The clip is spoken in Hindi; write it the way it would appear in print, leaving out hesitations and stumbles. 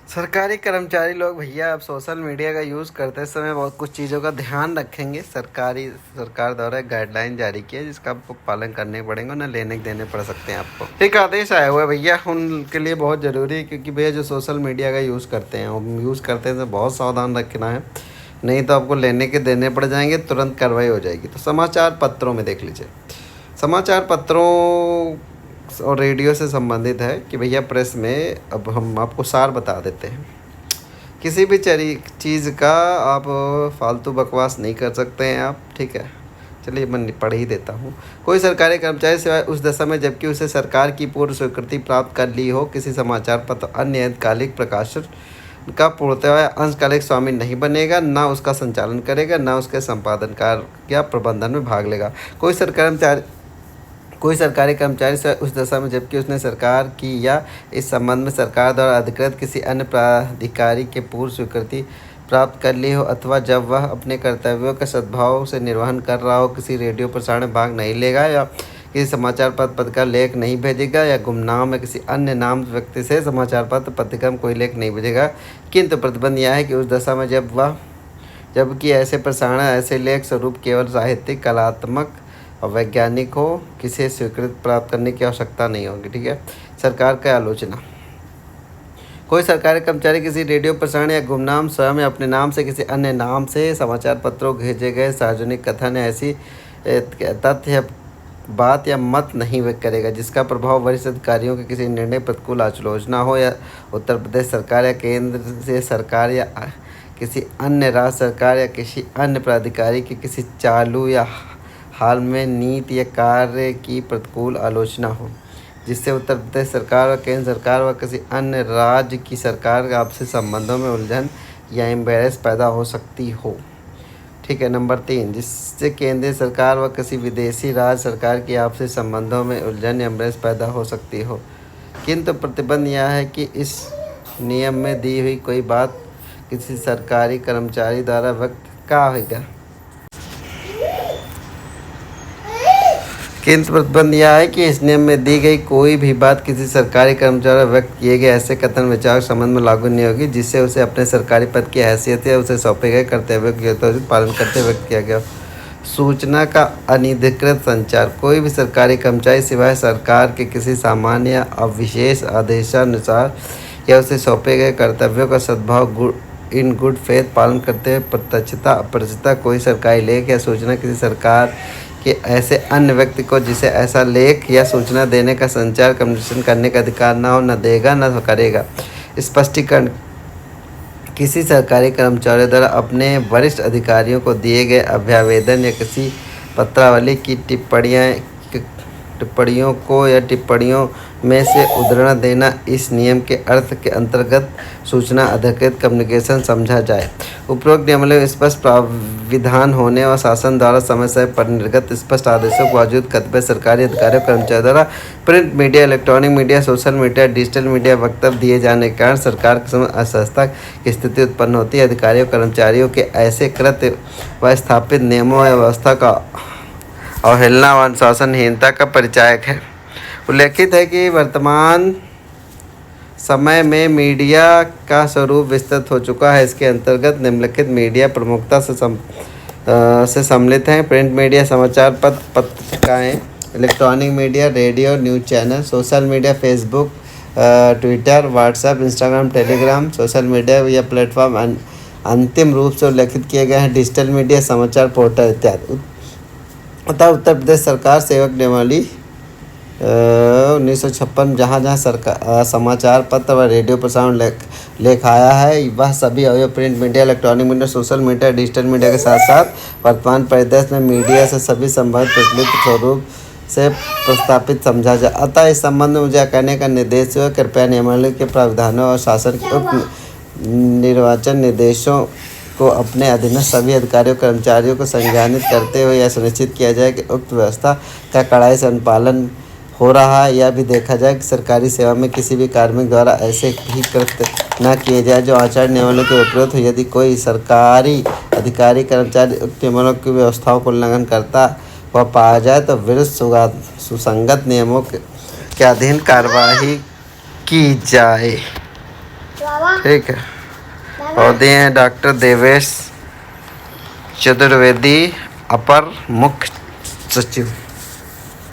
सरकारी कर्मचारी लोग भैया अब सोशल मीडिया का यूज़ करते समय बहुत कुछ चीज़ों का ध्यान रखेंगे। सरकार द्वारा गाइडलाइन जारी की है जिसका आपको पालन करने पड़ेंगे, ना लेने देने पड़ सकते हैं आपको। एक आदेश आया हुआ है भैया, उनके लिए बहुत ज़रूरी है क्योंकि भैया जो सोशल मीडिया का यूज़ करते हैं वो यूज़ करते हैं तो बहुत सावधान रखना है, नहीं तो आपको लेने के देने पड़ जाएंगे, तुरंत कार्रवाई हो जाएगी। तो समाचार पत्रों में देख लीजिए, समाचार पत्रों और रेडियो से संबंधित है कि भैया प्रेस में अब हम आपको सार बता देते हैं। किसी भी चीज़ का आप फालतू बकवास नहीं कर सकते हैं आप, ठीक है। चलिए मैं पढ़ ही देता हूँ। कोई सरकारी कर्मचारी सिवाय उस दशा में जबकि उसे सरकार की पूर्व स्वीकृति प्राप्त कर ली हो किसी समाचार पत्र अन्य कालिक प्रकाशन का पूर्णतः अंशकालिक स्वामी नहीं बनेगा, ना उसका संचालन करेगा, ना उसके संपादन कार्य या प्रबंधन में भाग लेगा। कोई सरकारी कर्मचारी से उस दशा में जबकि उसने सरकार की या इस संबंध में सरकार द्वारा अधिकृत किसी अन्य प्राधिकारी के पूर्व स्वीकृति प्राप्त कर ली हो अथवा जब वह अपने कर्तव्यों का सद्भाव से निर्वहन कर रहा हो किसी रेडियो प्रसारण में भाग नहीं लेगा या किसी समाचार पत्र का लेख नहीं भेजेगा या गुमनाम या किसी अन्य नाम व्यक्ति से समाचार पत्र पत्रिका में कोई लेख नहीं भेजेगा। किंतु प्रतिबंध यह है कि उस दशा में जबकि ऐसे प्रसारण ऐसे लेख स्वरूप केवल साहित्यिक कलात्मक और वैज्ञानिक हो, किसी स्वीकृति प्राप्त करने की आवश्यकता नहीं होगी, ठीक है। सरकार की आलोचना। कोई सरकारी कर्मचारी किसी रेडियो प्रसारण या गुमनाम स्वयं या अपने नाम से किसी अन्य नाम से समाचार पत्रों भेजे गए सार्वजनिक कथन ऐसी तथ्य बात या मत नहीं व्यक्त करेगा जिसका प्रभाव वरिष्ठ अधिकारियों के किसी निर्णय प्रतिकूल आलोचना हो या उत्तर प्रदेश सरकार या केंद्र से सरकार या किसी अन्य राज्य सरकार या किसी अन्य प्राधिकारी के किसी चालू या हाल में नीति या कार्य की प्रतिकूल आलोचना हो जिससे उत्तर प्रदेश सरकार व केंद्र सरकार व किसी अन्य राज्य की सरकार के आपसी संबंधों में उलझन या एम्बेरस पैदा हो सकती हो, ठीक है। नंबर 3, जिससे केंद्रीय सरकार व किसी विदेशी राज्य सरकार की आपसी संबंधों में उलझन या एम्बेरस पैदा हो सकती हो। किंतु प्रतिबंध यह है कि इस नियम में दी हुई कोई बात किसी सरकारी कर्मचारी द्वारा व्यक्त का होगा। किंतु प्रतिबंध यह है कि इस नियम में दी गई कोई भी बात किसी सरकारी कर्मचारी व्यक्त किए गए ऐसे कथन विचार के संबंध में लागू नहीं होगी जिससे उसे अपने सरकारी पद की हैसियत या उसे सौंपे गए कर्तव्यों की यथोचित पालन करते व्यक्त किया गया। सूचना का अनधिकृत संचार। कोई भी सरकारी कर्मचारी सिवाय सरकार के किसी सामान्य या विशेष आदेशानुसार या उसे सौंपे गए कर्तव्यों का सद्भाव इन गुड फेथ पालन करते हुए प्रत्यक्षता अपरिचितता कोई सरकारी लेख या सूचना किसी सरकार कि ऐसे अन्य व्यक्ति को जिसे ऐसा लेख या सूचना देने का संचार कम्युनिकेशन करने का अधिकार न हो, न देगा न करेगा। स्पष्टीकरण। किसी सरकारी कर्मचारी द्वारा अपने वरिष्ठ अधिकारियों को दिए गए अभ्यावेदन या किसी पत्रावली की टिप्पणियों को या टिप्पणियों में से उद्धरण देना इस नियम के अर्थ के अंतर्गत सूचना अधिकृत कम्युनिकेशन समझा जाए। उपरोक्त नियम में स्पष्ट प्राविधान होने व शासन द्वारा समय समय पर निर्गत स्पष्ट आदेशों के बावजूद कतिपय सरकारी अधिकारियों कर्मचारियों द्वारा print media, electronic media, social media, digital media वक्तव्य दिए जाने के कारण सरकार के समक्ष असहजता की स्थिति उत्पन्न होती है। अधिकारियों कर्मचारियों के ऐसे कृत्य व स्थापित नियमों या व्यवस्था का अवहेलना व अनुशासनहीनता का परिचायक है। उल्लेखित है कि वर्तमान समय में मीडिया का स्वरूप विस्तृत हो चुका है। इसके अंतर्गत निम्नलिखित मीडिया प्रमुखता से सम्मिलित हैं: प्रिंट मीडिया, समाचार पत्र, पत्रिकाएँ, electronic media, radio, news channel, social media, Facebook, Twitter, WhatsApp, Instagram, Telegram, social media या प्लेटफॉर्म अंतिम रूप से उल्लेखित किए गए हैं डिजिटल मीडिया, समाचार पोर्टल इत्यादि। उत्तर प्रदेश सरकार सेवक नियमावली 1956 जहाँ जहाँ समाचार पत्र व रेडियो प्रसारण लेख आया है वह सभी अवयव print media, electronic media, social media, digital media के साथ साथ वर्तमान परिदृश्य में मीडिया से सभी संबंधित प्रचलित स्वरूप से प्रस्तापित समझा जाए। अतः इस संबंध में मुझे कहने का निर्देश है कृपया नियमावली के प्रावधानों और शासन के उक्त निर्वाचन निर्देशों को अपने अधीनस्थ सभी अधिकारियों कर्मचारियों को संज्ञानित करते हुए यह सुनिश्चित किया जाए कि उक्त व्यवस्था का कड़ाई से अनुपालन हो रहा है। यह भी देखा जाए कि सरकारी सेवा में किसी भी कार्मिक द्वारा ऐसे ही कृत्य न किए जाए जो आचार नियमों के विपरीत हो। यदि कोई सरकारी अधिकारी कर्मचारी उक्त नियमों की व्यवस्थाओं को उल्लंघन करता हुआ पाया जाए तो विरुद्ध सुसंगत नियमों के अधीन कार्यवाही की जाए। ठीक है। और दिए हैं डॉक्टर देवेश चतुर्वेदी, अपर मुख्य सचिव।